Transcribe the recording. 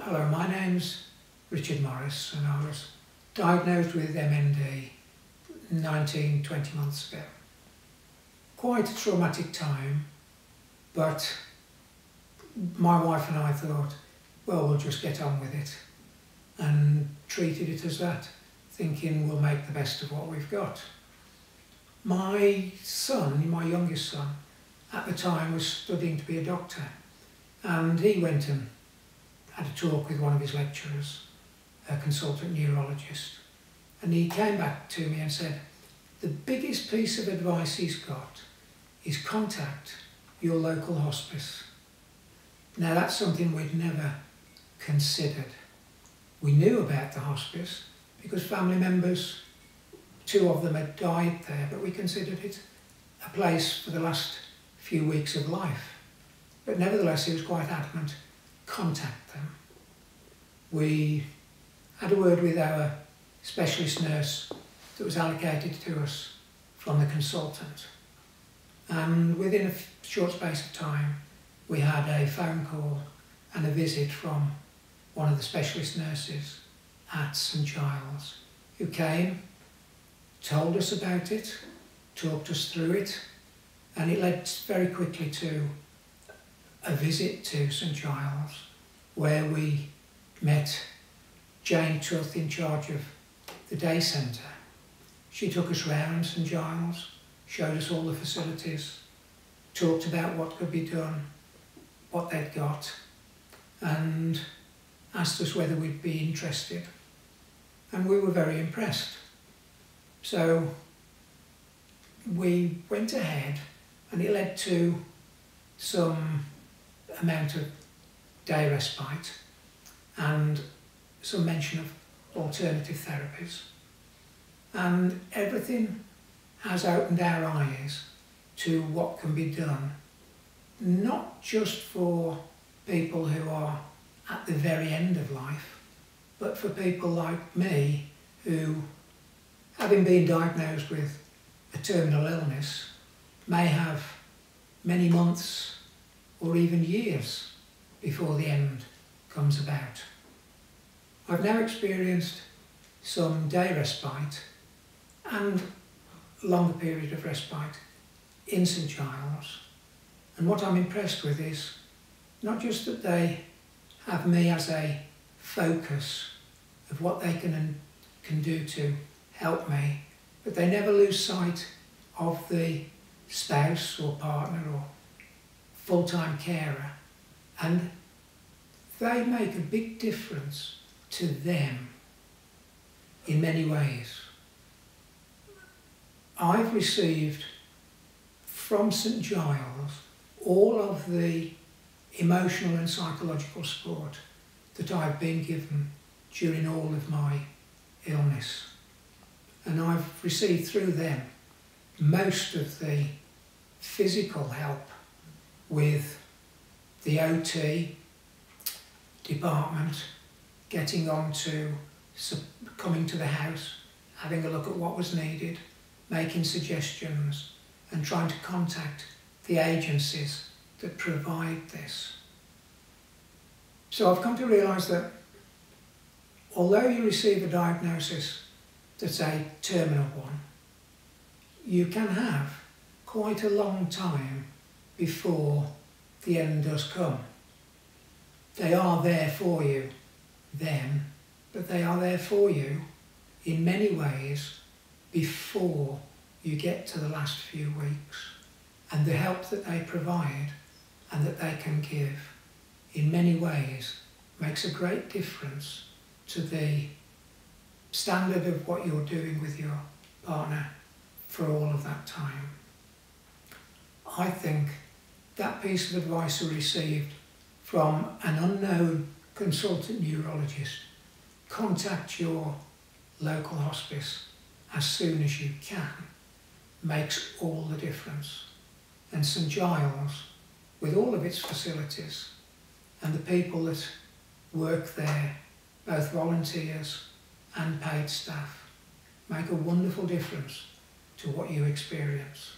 Hello, my name's Richard Morris and I was diagnosed with MND 20 months ago. Quite a traumatic time, but my wife and I thought, well, we'll just get on with it and treated it as that, thinking we'll make the best of what we've got. My son, my youngest son, at the time was studying to be a doctor, and he went and had a talk with one of his lecturers, a consultant neurologist, and he came back to me and said, the biggest piece of advice he's got is contact your local hospice. Now that's something we'd never considered. We knew about the hospice because family members, 2 of them had died there, but we considered it a place for the last few weeks of life. But nevertheless, he was quite adamant, contact them. We had a word with our specialist nurse that was allocated to us from the consultant. And within a short space of time, we had a phone call and a visit from one of the specialist nurses at St Giles, who came, told us about it, talked us through it, and it led very quickly to a visit to St Giles, where we met Jane Tuth in charge of the day centre. She took us round St Giles, showed us all the facilities, talked about what could be done, what they'd got, and asked us whether we'd be interested. And we were very impressed. So we went ahead, and it led to some amount of day respite and some mention of alternative therapies. And everything has opened our eyes to what can be done, not just for people who are at the very end of life, but for people like me who, having been diagnosed with a terminal illness, may have many months or even years before the end comes about. I've now experienced some day respite and longer period of respite in St Giles, and what I'm impressed with is not just that they have me as a focus of what they can do to help me, but they never lose sight of the spouse or partner or full-time carer, and they make a big difference to them in many ways. I've received from St Giles all of the emotional and psychological support that I've been given during all of my illness, and I've received through them most of the physical help with the OT department, getting on to coming to the house, having a look at what was needed, making suggestions, and trying to contact the agencies that provide this. So I've come to realise that although you receive a diagnosis that's a terminal one, you can have quite a long time before the end does come. They are there for you then, but they are there for you in many ways before you get to the last few weeks. And the help that they provide and that they can give in many ways makes a great difference to the standard of what you're doing with your partner for all of that time. I think that piece of advice we received from an unknown consultant neurologist, contact your local hospice as soon as you can, makes all the difference. And St Giles, with all of its facilities and the people that work there, both volunteers and paid staff, make a wonderful difference to what you experience.